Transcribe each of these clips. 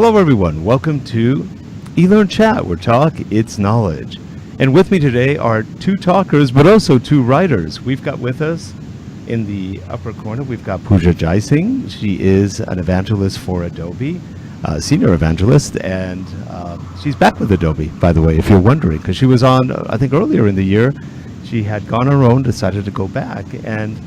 Hello everyone, welcome to eLearnChat, where talk, it's knowledge. And with me today are two talkers, but also two writers. We've got with us, in the upper corner, we've got Pooja Jaisingh. She is an evangelist for Adobe, senior evangelist, and she's back with Adobe, by the way, if you're wondering, because she was on, I think earlier in the year. She had gone on her own, decided to go back. And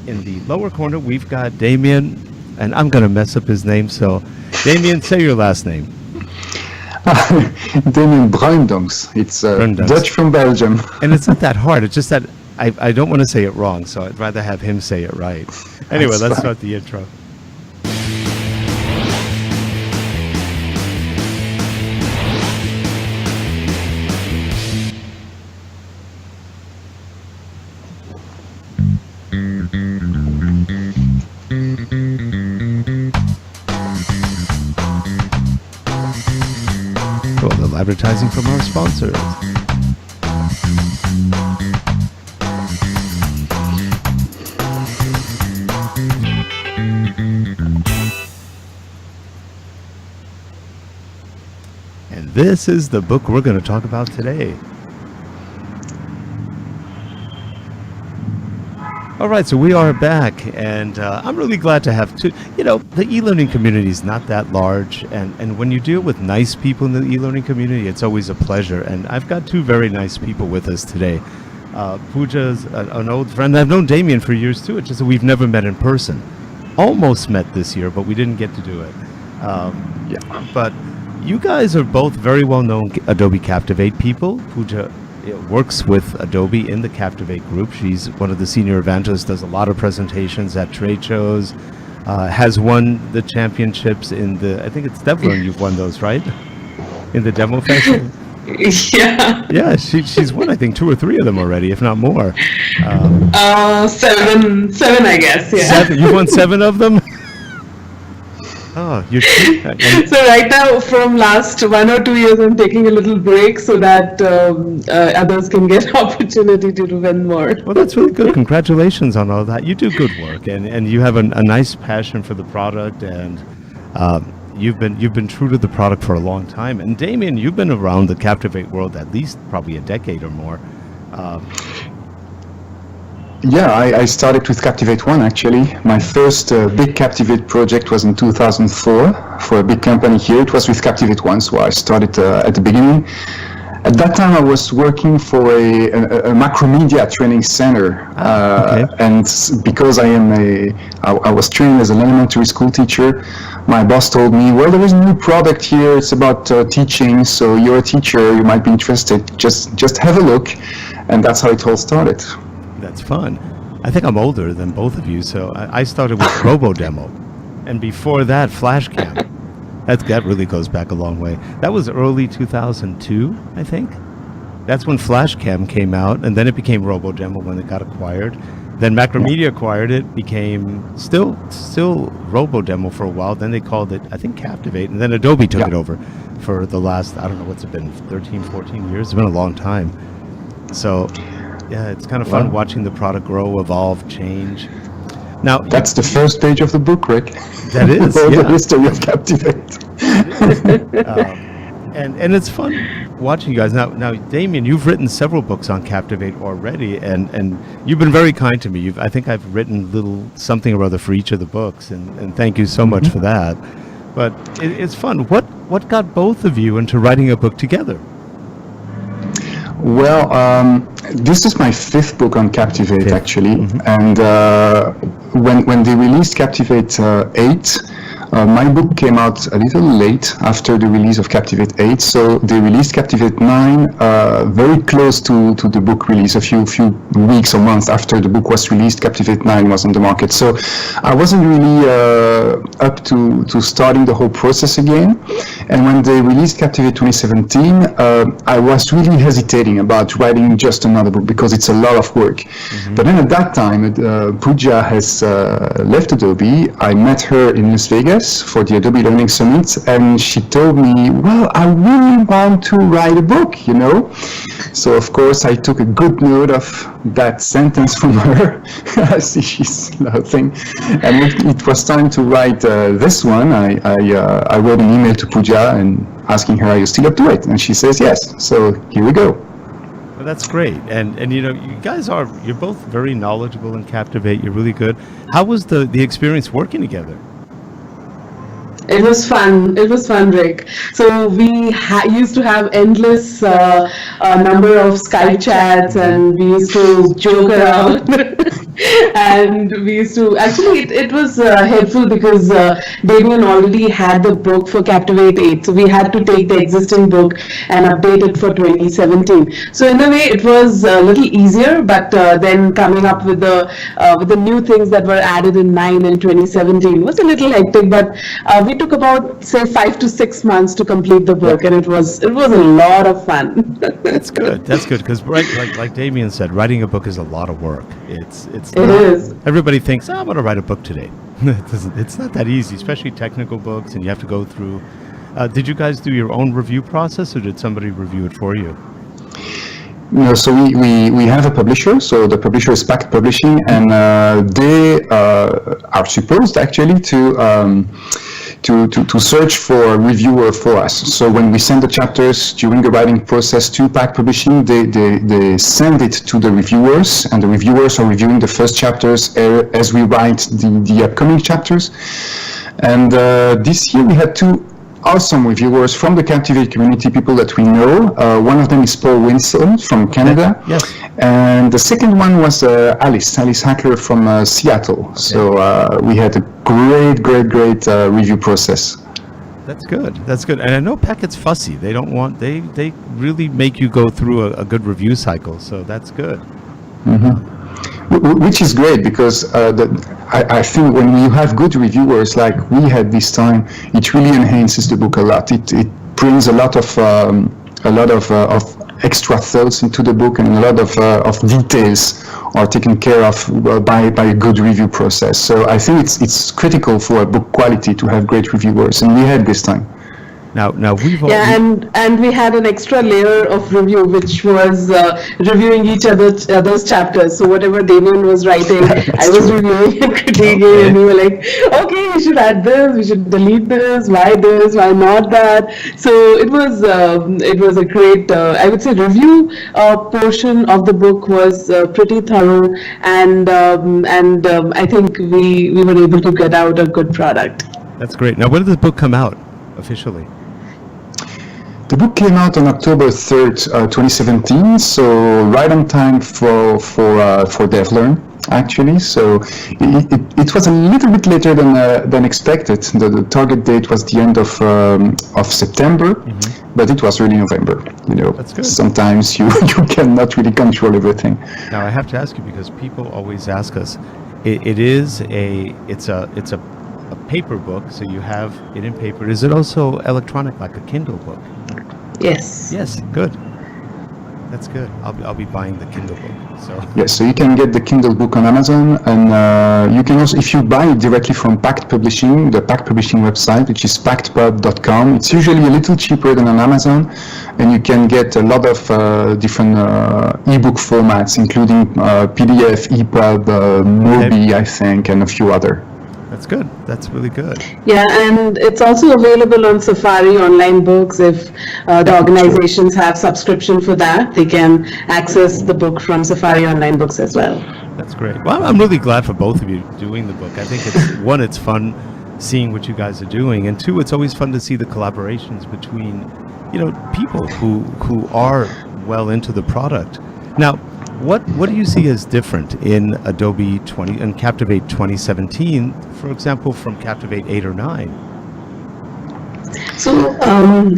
in the lower corner, we've got Damien, and I'm going to mess up his name, so Damien, say your last name. Damien Bruyndonckx. It's Dutch from Belgium. And it's not that hard. It's just that I don't want to say it wrong, so I'd rather have him say it right. Anyway, let's start the intro. Cool, a little advertising from our sponsors. And this is the book we're going to talk about today. All right, so we are back, and I'm really glad to have two. You know, the e-learning community is not that large, and when you deal with nice people in the e-learning community, it's always a pleasure. And I've got two very nice people with us today. Pooja's an old friend. I've known Damien for years too. It's just that we've never met in person. Almost met this year, but we didn't get to do it. But you guys are both very well-known Adobe Captivate people. Pooja works with Adobe in the Captivate group. She's one of the senior evangelists, does a lot of presentations at trade shows, has won the championships in the, I think it's DevLearn you've won those, right? In the demo festival? Yeah. Yeah, she's won, I think, 2 or 3 of them already, if not more. Seven, I guess, yeah. 7? You won 7 of them? Oh, you're So right now, from last 1 or 2 years, I'm taking a little break so that others can get opportunity to win more. Well, that's really good. Congratulations on all that. You do good work, and you have a nice passion for the product, and you've been true to the product for a long time. And Damien, you've been around the Captivate world at least probably a decade or more. Yeah, I started with Captivate 1 actually. My first big Captivate project was in 2004 for a big company here. It was with Captivate 1, so I started at the beginning. At that time I was working for a macromedia training center, and because I was trained as an elementary school teacher, my boss told me, well, there is a new product here, it's about teaching, so you're a teacher, you might be interested, just have a look, and that's how it all started. That's fun. I think I'm older than both of you, so I started with RoboDemo, and before that, FlashCam. That really goes back a long way. That was early 2002, I think. That's when FlashCam came out, and then it became RoboDemo when it got acquired. Then Macromedia acquired it, became still RoboDemo for a while. Then they called it, I think, Captivate, and then Adobe took it over for the last, I don't know, what's it been, 13, 14 years? It's been a long time. So, yeah, it's kind of fun watching the product grow, evolve, change. Now, that's the first page of the book, Rick. That is, the history of Captivate. And it's fun watching you guys. Now, Damien, you've written several books on Captivate already, and you've been very kind to me. I think I've written something or other for each of the books, and thank you so much for that. But it's fun. What got both of you into writing a book together? Well, this is my 5th book on Captivate, actually, and when they released Captivate 8, my book came out a little late after the release of Captivate 8, so they released Captivate 9 very close to the book release, a few weeks or months after the book was released. Captivate 9 was on the market, so I wasn't really up to starting the whole process again. And when they released Captivate 2017, I was really hesitating about writing just another book because it's a lot of work. But then at that time, Pooja has left Adobe. I met her in Las Vegas. US for the Adobe Learning Summit, and she told me, well, I really want to write a book, you know. So of course I took a good note of that sentence from her. I see she's laughing. And it was time to write this one. I wrote an email to Pooja and asking her, are you still up to it? And she says yes. So here we go. Well, that's great. And you know, you're both very knowledgeable in Captivate. You're really good. How was the experience working together? It was fun. It was fun, Rick. So we used to have endless number of Skype chats, and we used to joke around. And we used to actually it was helpful because Damien already had the book for Captivate 8, so we had to take the existing book and update it for 2017. So in a way, it was a little easier. But then coming up with the new things that were added in 9 and 2017 was a little hectic. But we took about say 5 to 6 months to complete the book, and it was a lot of fun. That's good. That's good because like Damien said, writing a book is a lot of work. It is. Everybody thinks, I'm going to write a book today. It's not that easy, especially technical books, and you have to go through. Did you guys do your own review process, or did somebody review it for you? No, so we have a publisher. So the publisher is Pact Publishing, and they are supposed actually to search for a reviewer for us. So when we send the chapters during the writing process to Pact Publishing, they send it to the reviewers, and the reviewers are reviewing the first chapters as we write the upcoming chapters. And this year we had two awesome reviewers from the Captivate community, people that we know. One of them is Paul Winston from Canada. Yes. And the second one was Alice Hackler from Seattle. So we had a great review process. That's good. That's good. And I know Packet's fussy. They don't want, they really make you go through a good review cycle. So that's good. Mm-hmm. Which is great because I think when you have good reviewers like we had this time, it really enhances the book a lot. It brings a lot of extra thoughts into the book, and a lot of details are taken care of by a good review process. So I think it's critical for a book quality to have great reviewers, and we had this time. Now we've and we had an extra layer of review, which was reviewing each other's chapters. So whatever Damien was writing, I was reviewing and critiquing, and we were like, okay, we should add this, we should delete this, why not that. So it was a great, I would say, review portion of the book was pretty thorough, and I think we were able to get out a good product. That's great. Now, when did the book come out officially? The book came out on October 3rd, 2017, so right on time for DevLearn, actually. So it was a little bit later than expected. The target date was the end of September, but it was early November. You know, that's good. Sometimes you cannot really control everything. Now I have to ask you, because people always ask us. It's a paper book, so you have it in paper. Is it also electronic, like a Kindle book? Yes. Yes, good. That's good. I'll be buying the Kindle book. So yes, so you can get the Kindle book on Amazon, and you can also, if you buy it directly from Pact Publishing, the Pact Publishing website, which is pactpub.com. It's usually a little cheaper than on Amazon, and you can get a lot of different ebook formats, including PDF, EPUB, Mobi, I think, and a few other. That's good. That's really good. Yeah, and it's also available on Safari Online Books. If the organizations have subscription for that, they can access the book from Safari Online Books as well. That's great. Well, I'm really glad for both of you doing the book. I think it's fun seeing what you guys are doing, and two, it's always fun to see the collaborations between, people who are well into the product. Now, what do you see as different in Adobe and Captivate 2017, for example, from Captivate 8 or 9? So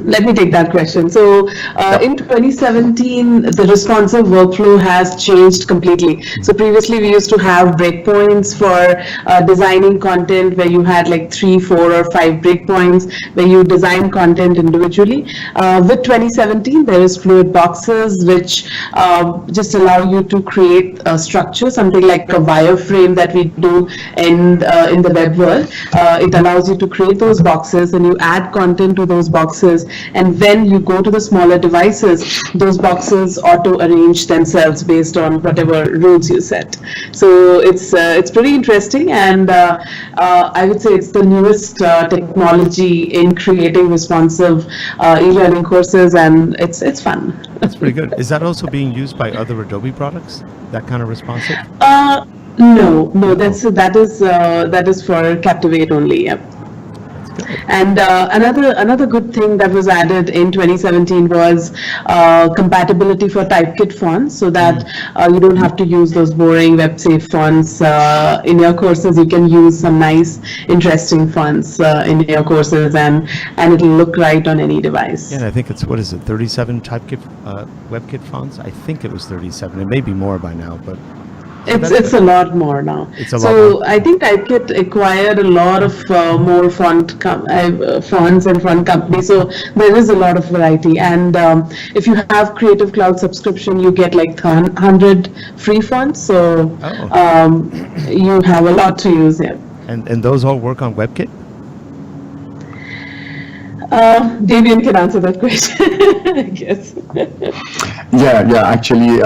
let me take that question. So in 2017, the responsive workflow has changed completely. So previously we used to have breakpoints for designing content where you had like 3, 4, or 5 breakpoints where you design content individually. With 2017, there is fluid boxes which just allow you to create a structure, something like a wireframe that we do in the web world. It allows you to create those boxes and you add content to those boxes, and when you go to the smaller devices, those boxes auto arrange themselves based on whatever rules you set. So it's pretty interesting, and I would say it's the newest technology in creating responsive e-learning courses, and it's fun. That's pretty good. Is that also being used by other Adobe products? That kind of responsive? No, that is for Captivate only. Yeah. And another good thing that was added in 2017 was compatibility for typekit fonts, so that you don't have to use those boring web-safe fonts in your courses. You can use some nice, interesting fonts in your courses, and it'll look right on any device. Yeah, and I think it's, 37 typekit WebKit fonts? I think it was 37. It may be more by now, but it's a lot more now. It's a lot so more. I think Typekit acquired a lot of more fonts and font companies. So there is a lot of variety. And if you have Creative Cloud subscription, you get like 100 free fonts. So you have a lot to use here. And those all work on WebKit? Damien can answer that question, I guess. Yeah. Actually,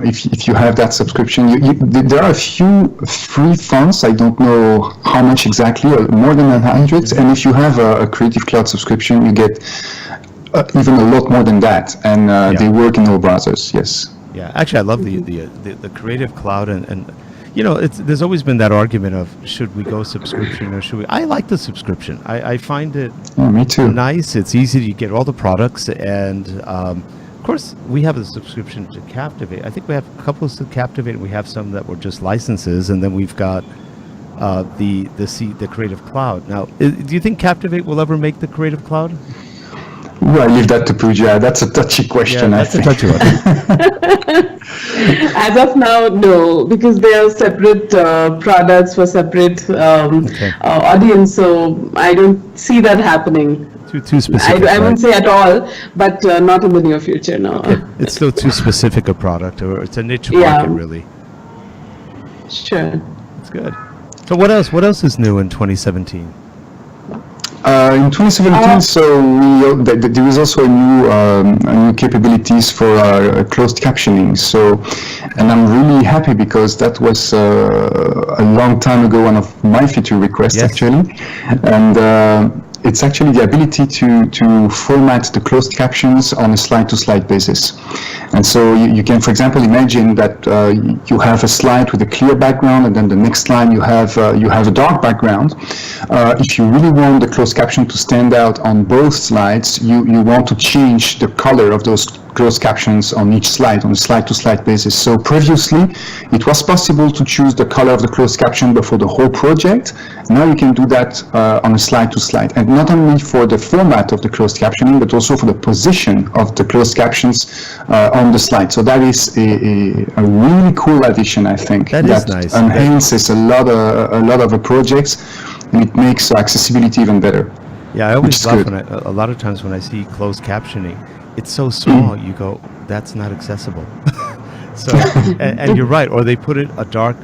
if you have that subscription, there are a few free fonts. I don't know how much exactly, more than 100. And if you have a Creative Cloud subscription, you get even a lot more than that. And they work in all browsers. Yes. Yeah. Actually, I love the Creative Cloud, and you know, there's always been that argument of should we go subscription or should we? I like the subscription. I find it me too. Nice. It's easy to get all the products, and of course we have a subscription to Captivate. I think we have a couple to Captivate. We have some that were just licenses, and then we've got the Creative Cloud. Now, do you think Captivate will ever make the Creative Cloud? Well, I leave that to Pooja. That's a touchy question. Yeah, that's a touchy one. As of now, no, because they are separate products for separate audience. So I don't see that happening. Too specific. I wouldn't say at all, but not in the near future. No. Okay. It's still too specific a product, or it's a niche market, really. Sure. That's good. So what else? What else is new in 2017? In 2017, there is also a new capabilities for closed captioning. So, and I'm really happy because that was a long time ago one of my feature requests actually, and it's actually the ability to format the closed captions on a slide-to-slide basis. And so you can, for example, imagine that you have a slide with a clear background, and then the next line you have a dark background. If you really want the closed caption to stand out on both slides, you want to change the color of those closed captions on each slide, on a slide-to-slide basis. So previously, it was possible to choose the color of the closed caption before the whole project. Now you can do that on a slide-to-slide, and not only for the format of the closed captioning, but also for the position of the closed captions on the slide. So that is a really cool addition, I think. That is nice. Enhances a lot of the projects, and it makes accessibility even better. Yeah, I always laugh when a lot of times when I see closed captioning, it's so small, you go, that's not accessible. So, and you're right, or they put it a dark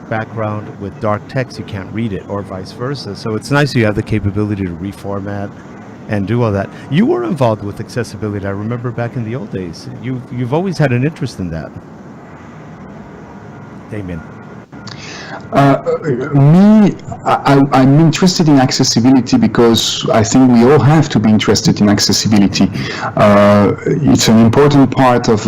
background with dark text, you can't read it, or vice versa. So it's nice you have the capability to reformat and do all that. You were involved with accessibility. I remember back in the old days. You've always had an interest in that. Damien. I'm interested in accessibility because I think we all have to be interested in accessibility. It's an important part of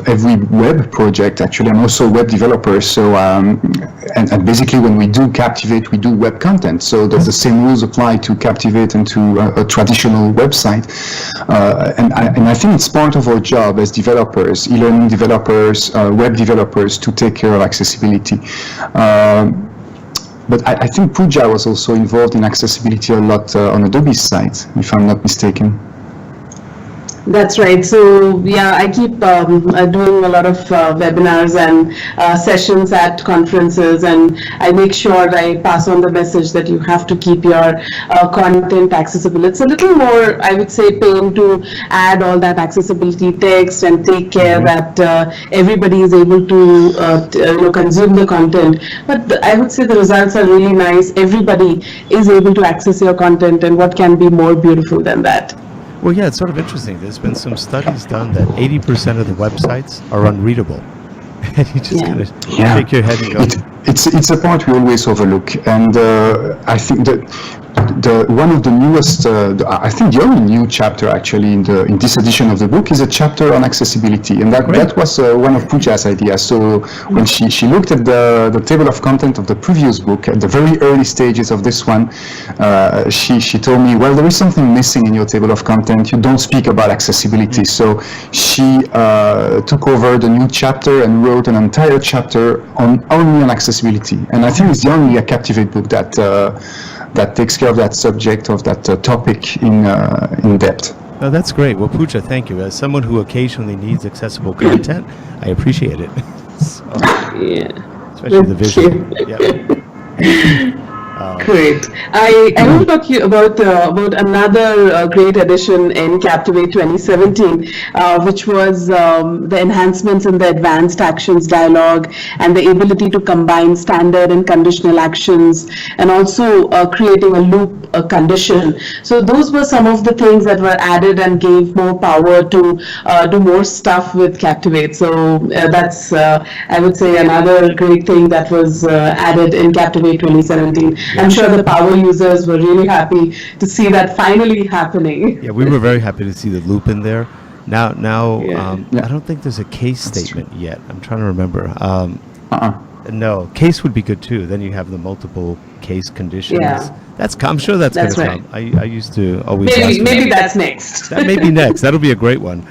every web project. Actually, I'm also a web developer, so and basically when we do Captivate, we do web content. So the same rules apply to Captivate and to a traditional website. And I think it's part of our job as developers, e-learning developers, web developers, to take care of accessibility. but I think Pooja was also involved in accessibility a lot on Adobe's side, if I'm not mistaken. That's right. So yeah, I keep doing a lot of webinars and sessions at conferences, and I make sure I pass on the message that you have to keep your content accessible. It's a little more, I would say, pain to add all that accessibility text and take care that everybody is able to consume the content. But I would say the results are really nice. Everybody is able to access your content, and what can be more beautiful than that? Well, yeah, it's sort of interesting. There's been some studies done that 80% of the websites are unreadable. And you just kind of shake your head and go. It's a point we always overlook, and I think that one of the newest, I think the only new chapter actually in this edition of the book is a chapter on accessibility, and that was one of Pooja's ideas. So when she looked at the table of content of the previous book at the very early stages of this one, she told me, well, there is something missing in your table of content. You don't speak about accessibility. So she took over the new chapter and wrote an entire chapter only on accessibility, and I think it's the only Captivate book that takes care of that subject, of that topic in depth. Oh, that's great. Well, Pooja, thank you. As someone who occasionally needs accessible content, I appreciate it. So, especially the visual. Yeah. Great. I want to talk to you about another great addition in Captivate 2017, which was the enhancements in the advanced actions dialog and the ability to combine standard and conditional actions, and also creating a loop condition. So those were some of the things that were added and gave more power to do more stuff with Captivate. So that's, I would say, another great thing that was added in Captivate 2017. I'm sure the power users were really happy to see that finally happening. Yeah, we were very happy to see the loop in there. Now, I don't think there's a case statement yet. I'm trying to remember. No, case would be good too. Then you have the multiple case conditions. Yeah. I'm sure that's going to come. I used to always maybe that's next. That may be next. That'll be a great one.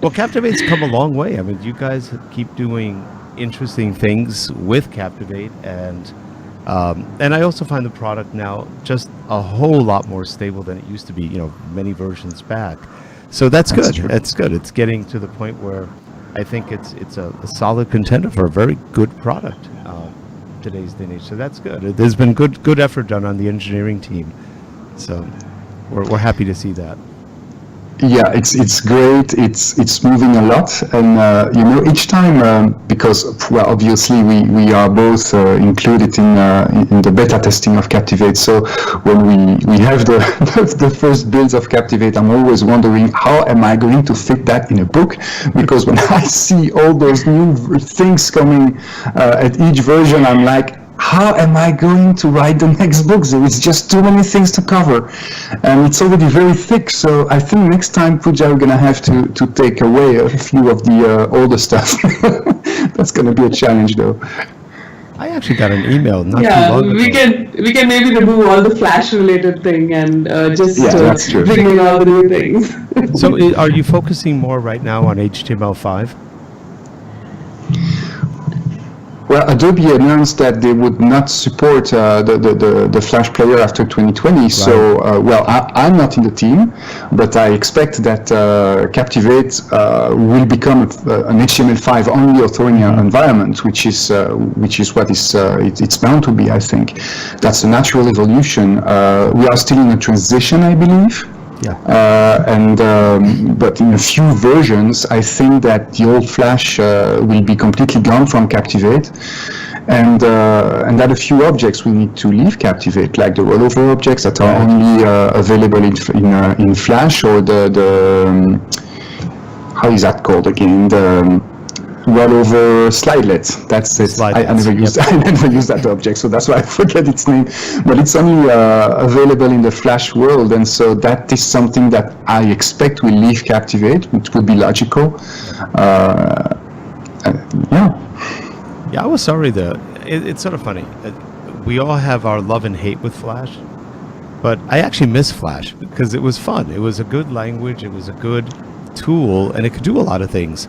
Well, Captivate's come a long way. I mean, you guys keep doing interesting things with Captivate, and I also find the product now just a whole lot more stable than it used to be, many versions back. So that's good. That's good. It's getting to the point where I think it's a solid contender for a very good product today's day and age. So that's good. There's been good effort done on the engineering team. So we're happy to see that. Yeah, it's great. It's moving a lot, and each time because obviously we are both included in the beta testing of Captivate. So when we have the first builds of Captivate, I'm always wondering, how am I going to fit that in a book? Because when I see all those new things coming at each version, I'm like, how am I going to write the next book? There is just too many things to cover, and it's already very thick. So I think next time, Pooja, we're gonna have to take away a few of the older stuff. That's gonna be a challenge, though. I actually got an email not too long ago. we can maybe remove all the Flash related thing and just bring in all the new things. So are you focusing more right now on HTML5? Well, Adobe announced that they would not support the Flash player after 2020. Right. So, I'm not in the team, but I expect that Captivate will become an HTML5 only authoring environment, which is what it's bound to be. I think that's a natural evolution. We are still in a transition, I believe. Yeah. But in a few versions, I think that the old Flash will be completely gone from Captivate, and that a few objects will need to leave Captivate, like the rollover objects that are only available in Flash, or the how is that called again? The rollover slidelet. That's it. I never used that object, so that's why I forget its name. But it's only available in the Flash world, and so that is something that I expect will leave Captivate, which would be logical. Yeah, I was sorry though. It's sort of funny. We all have our love and hate with Flash, but I actually miss Flash because it was fun. It was a good language. It was a good tool, and it could do a lot of things.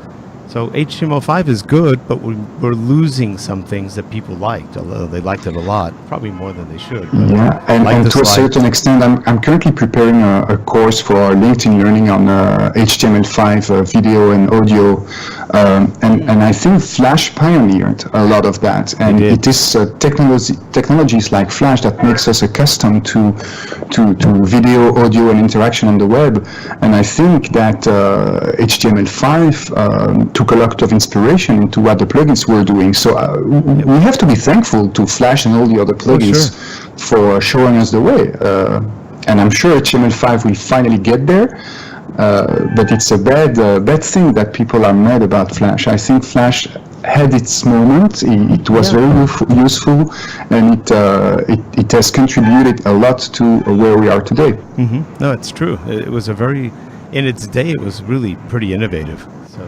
So HTML5 is good, but we're losing some things that people liked, although they liked it a lot, probably more than they should. But Yeah, like and the to a slides. certain extent, I'm currently preparing a course for our LinkedIn Learning on HTML5 video and audio, and I think Flash pioneered a lot of that, and did. it is technologies like Flash that makes us accustomed to video, audio, and interaction on the web, and I think that HTML5 took a lot of inspiration into what the plugins were doing. So we have to be thankful to Flash and all the other plugins for showing us the way. And I'm sure HTML5 will finally get there. But it's a bad thing that people are mad about Flash. I think Flash had its moment. It was very useful, and it has contributed a lot to where we are today. No, it's true. It was in its day, it was really pretty innovative. So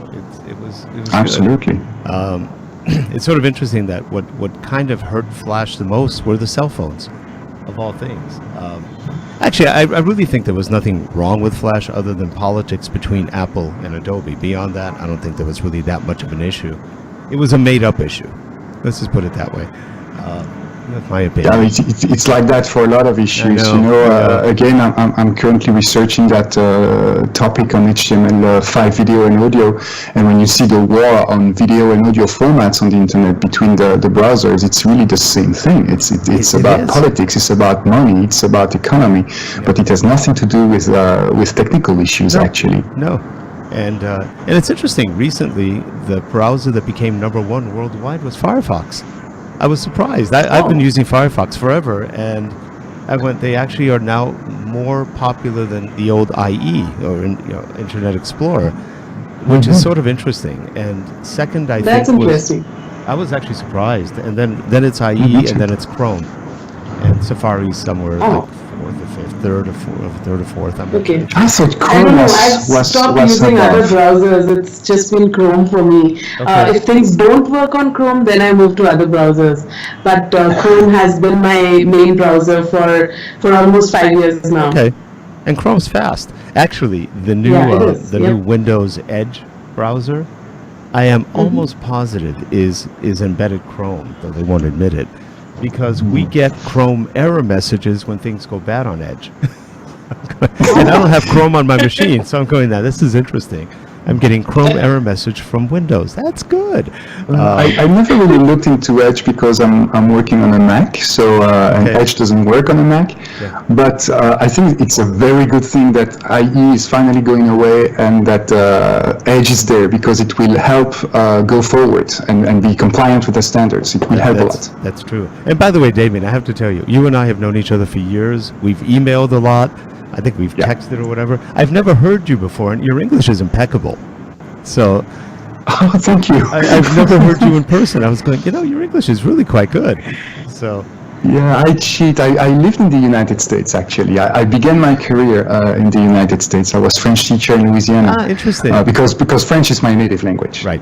it was Absolutely. Good. It's sort of interesting that what kind of hurt Flash the most were the cell phones, of all things. Actually, I really think there was nothing wrong with Flash other than politics between Apple and Adobe. Beyond that, I don't think there was really that much of an issue. It was a made-up issue. Let's just put it that way. That's my opinion. Yeah, it's like that for a lot of issues. Again, I'm currently researching that topic on HTML5 video and audio, and when you see the war on video and audio formats on the internet between the browsers, it's really the same thing. It's about politics, it's about money, it's about economy, but it has nothing to do with technical issues, actually. No. And it's interesting. Recently, the browser that became #1 worldwide was Firefox. I was surprised. I've been using Firefox forever, and they actually are now more popular than the old IE or Internet Explorer, which is sort of interesting. And second, That's interesting. I was actually surprised. And then it's IE, and then it's Chrome, and Safari's somewhere like fourth or fifth, third or fourth. I'm not sure. I thought I Chrome don't know. was I've stopped using other above. browsers. It's just been Chrome for me. Okay. If things don't work on Chrome, then I move to other browsers. But Chrome has been my main browser for almost 5 years now. Okay, and Chrome's fast. Actually, the new new Windows Edge browser, I am almost positive is embedded Chrome, though they won't admit it, because we get Chrome error messages when things go bad on Edge. And I don't have Chrome on my machine, so I'm going, now this is interesting. I'm getting Chrome error message from Windows. That's good. I never really looked into Edge because I'm working on a Mac, so and Edge doesn't work on a Mac. Yeah. But I think it's a very good thing that IE is finally going away and that Edge is there, because it will help go forward and be compliant with the standards. It will help a lot. That's true. And by the way, Damien, I have to tell you, you and I have known each other for years. We've emailed a lot. I think we've texted or whatever. I've never heard you before, and your English is impeccable. So, thank you. I've never heard you in person. I was going, your English is really quite good. So, yeah, I cheat. I lived in the United States, actually. I began my career in the United States. I was French teacher in Louisiana. Ah, interesting. Because French is my native language. Right.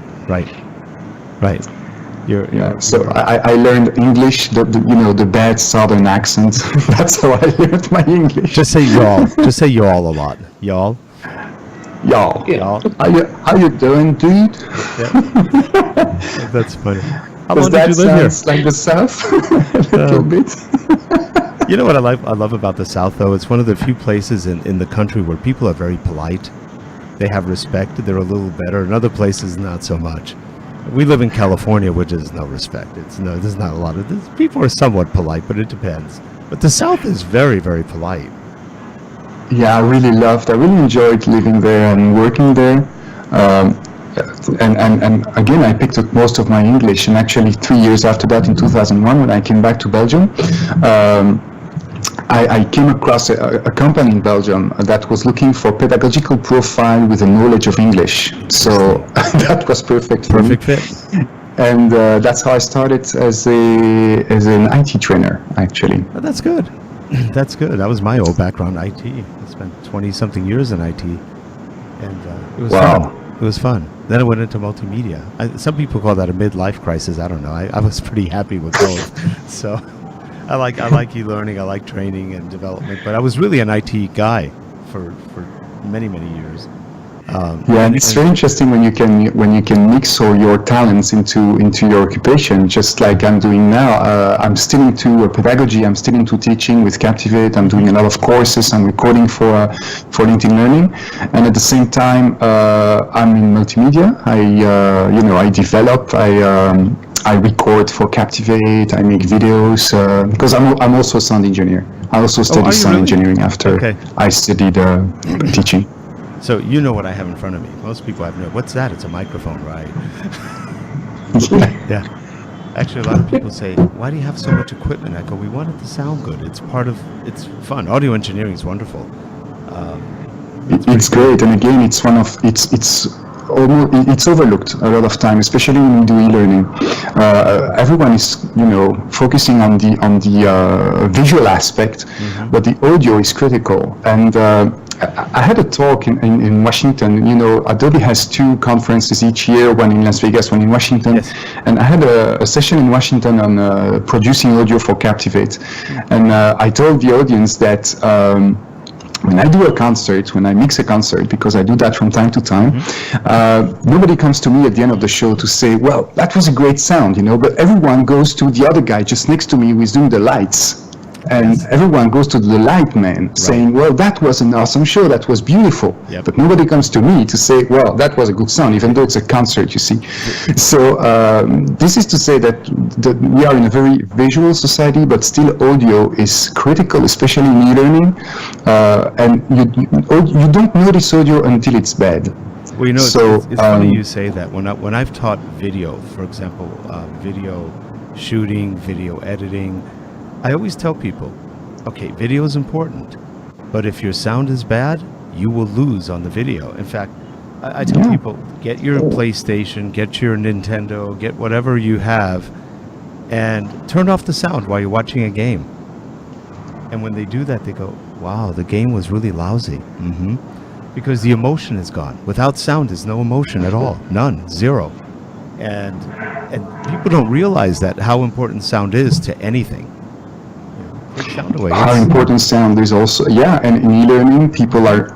So I learned English, the bad Southern accent. That's how I learned my English. Just say y'all. Just say y'all a lot. Y'all. Y'all. How you doing, dude? Yeah. That's funny. How long did you live here? Like the South, a little bit. You know what I love about the South, though? It's one of the few places in the country where people are very polite. They have respect. They're a little better. In other places, not so much. We live in California, which is no respect. There's not a lot of this. People are somewhat polite, but it depends. But the South is very, very polite. Yeah, I really enjoyed living there and working there. And again, I picked up most of my English. And actually, 3 years after that, in 2001, when I came back to Belgium, I came across a company in Belgium that was looking for pedagogical profile with a knowledge of English. So that was perfect for me. Perfect fit. And that's how I started as an IT trainer, actually. Oh, that's good. That's good. That was my old background, IT. I spent 20-something years in IT. And it was fun. It was fun. Then I went into multimedia. Some people call that a midlife crisis. I don't know. I was pretty happy with both. So I like e-learning. I like training and development. But I was really an IT guy for many, many years. Yeah, and it's very interesting when you can mix all your talents into your occupation, just like I'm doing now. I'm still into pedagogy. I'm still into teaching with Captivate. I'm doing a lot of courses. I'm recording for LinkedIn Learning, and at the same time, I'm in multimedia. I develop. I record for Captivate. I make videos because I'm also a sound engineer. I also studied sound engineering after I studied teaching. So you know what I have in front of me. Most people have no. What's that? It's a microphone, right? Yeah. Actually, a lot of people say, "Why do you have so much equipment?" I go, "We want it to sound good. It's it's fun. Audio engineering is wonderful." It's great, and again, it's it's overlooked a lot of time, especially when we do e-learning. Everyone is, focusing on the visual aspect, but the audio is critical. And I had a talk in Washington. Adobe has 2 conferences each year, one in Las Vegas, one in Washington. Yes. And I had a session in Washington on producing audio for Captivate. And I told the audience that when I do a concert, when I mix a concert, because I do that from time to time, nobody comes to me at the end of the show to say, well, that was a great sound, but everyone goes to the other guy just next to me who is doing the lights. And everyone goes to the light man saying, well, that was an awesome show, that was beautiful. Yep. But nobody comes to me to say, well, that was a good sound, even though it's a concert, you see. So this is to say that we are in a very visual society, but still audio is critical, especially in e-learning. And you don't notice audio until it's bad. Well, it's funny you say that. When I've taught video, for example, video shooting, video editing, I always tell people, okay, video is important, but if your sound is bad, you will lose on the video. In fact, I tell people, get your PlayStation, get your Nintendo, get whatever you have, and turn off the sound while you're watching a game. And when they do that, they go, wow, the game was really lousy. Because the emotion is gone. Without sound, there's no emotion at all. None. Zero. And people don't realize that, how important sound is to anything. How important sound is also, and in e-learning, people are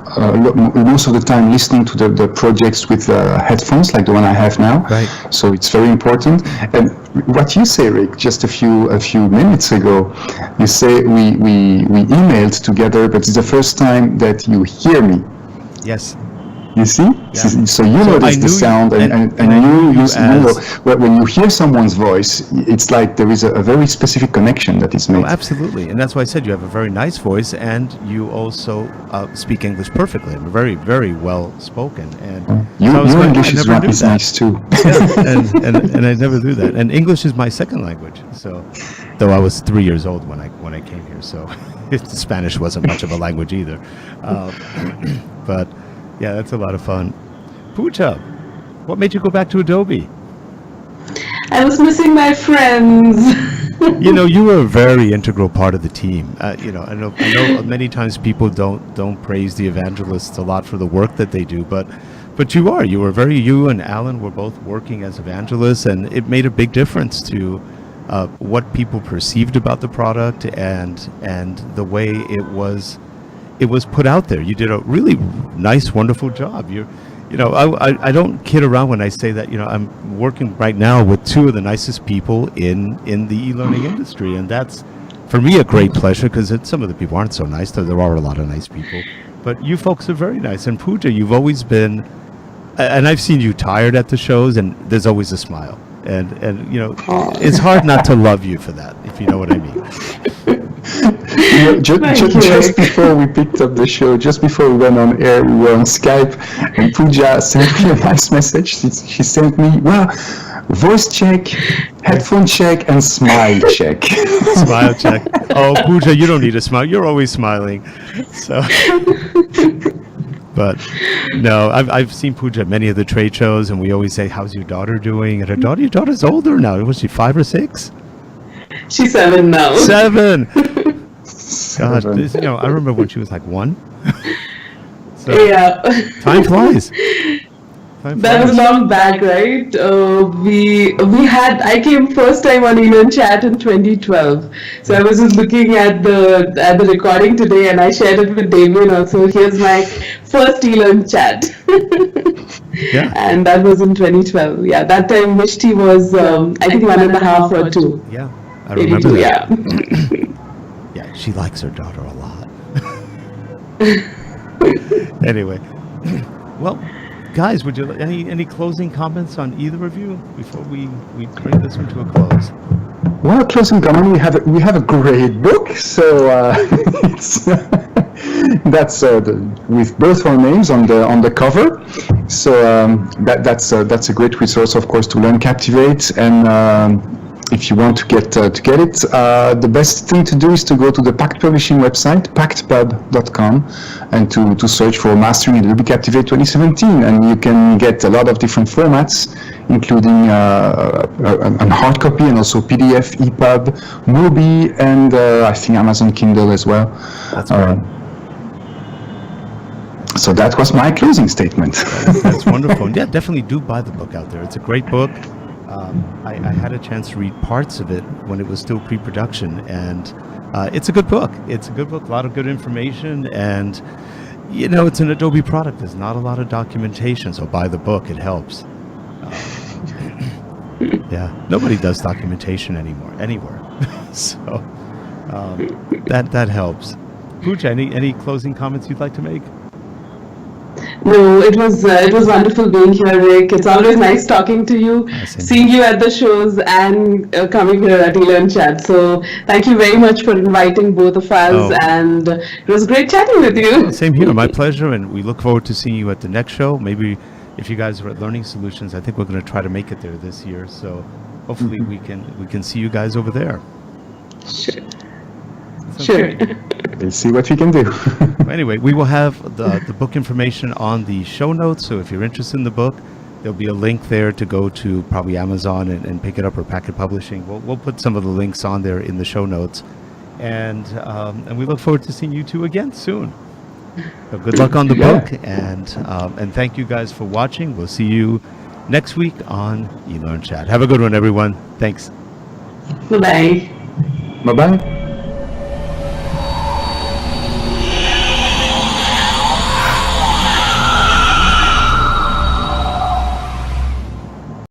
most of the time listening to the projects with headphones, like the one I have now. Right. So it's very important. And what you say, Rick, just a few minutes ago, you say we emailed together, but it's the first time that you hear me. Yes. You see? Yeah. So you notice the sound, and when you hear someone's voice, it's like there is a very specific connection that is made. Oh, absolutely. And that's why I said you have a very nice voice, and you also speak English perfectly. Very, very well spoken. And your English is nice too. and I never do that. And English is my second language. So, though I was 3 years old when I came here, so Spanish wasn't much of a language either. But yeah, that's a lot of fun. Pooja, what made you go back to Adobe? I was missing my friends. You were a very integral part of the team. I know many times people don't praise the evangelists a lot for the work that they do, but you and Alan were both working as evangelists, and it made a big difference to what people perceived about the product and the way it was put out there. You did a really nice, wonderful job. I don't kid around when I say that. I'm working right now with 2 of the nicest people in the e-learning industry, and that's for me a great pleasure, because some of the people aren't so nice. There are a lot of nice people, but you folks are very nice. And Pooja, you've always been, and I've seen you tired at the shows, and there's always a smile. And it's hard not to love you for that, if you know what I mean. Just before we picked up the show, just before we went on air, we were on Skype, and Pooja sent me a nice message. She sent me, voice check, headphone check, and smile check. Smile check. Oh, Pooja, you don't need a smile. You're always smiling. So, but no, I've seen Pooja at many of the trade shows, and we always say, "How's your daughter doing?" And your daughter's older now. Was she 5 or 6? She's 7 now. 7. God, I remember when she was like 1. So, yeah. Time flies. Time That was flies. long back, right? I came first time on eLearnChat in 2012. So I was just looking at the recording today, and I shared it with Damien also. Here's my first eLearnChat. Yeah. And that was in 2012. Yeah, that time Mishti was I think 1.5 or 2. Yeah, I Maybe remember 2, that. yeah. Yeah, she likes her daughter a lot. Anyway, well, guys, would you any closing comments on either of you before we bring this one to a close? Well, closing comment, we have a great book, so it's that's with both our names on the cover. So that's a great resource, of course, to learn Captivate. And if you want to get it, the best thing to do is to go to the Pact Publishing website, pactpub.com, and to search for Mastering Adobe Captivate 2017, and you can get a lot of different formats, including a hard copy and also PDF, EPUB, Mobi, and I think Amazon Kindle as well. That's right. So that was my closing statement. That's wonderful. Yeah, definitely do buy the book out there. It's a great book. I had a chance to read parts of it when it was still pre-production, and it's a good book. It's a good book, a lot of good information, and it's an Adobe product. There's not a lot of documentation, so buy the book. It helps. Yeah, nobody does documentation anymore, anywhere. So that helps. Pooja, any closing comments you'd like to make? No, it was wonderful being here, Rick. It's always nice talking to you, seeing you at the shows, and coming here at eLearnChat. So thank you very much for inviting both of us, and it was great chatting with you. Same here, my pleasure, and we look forward to seeing you at the next show. Maybe if you guys are at Learning Solutions, I think we're going to try to make it there this year. So hopefully we can see you guys over there. Sure. Sure. We'll see what we can do. Anyway, we will have the book information on the show notes. So if you're interested in the book, there'll be a link there to go to probably Amazon and pick it up, or Packet Publishing. We'll put some of the links on there in the show notes, and we look forward to seeing you two again soon. So good luck on the book, and thank you guys for watching. We'll see you next week on eLearnChat. Have a good one, everyone. Thanks. Bye-bye. Bye-bye.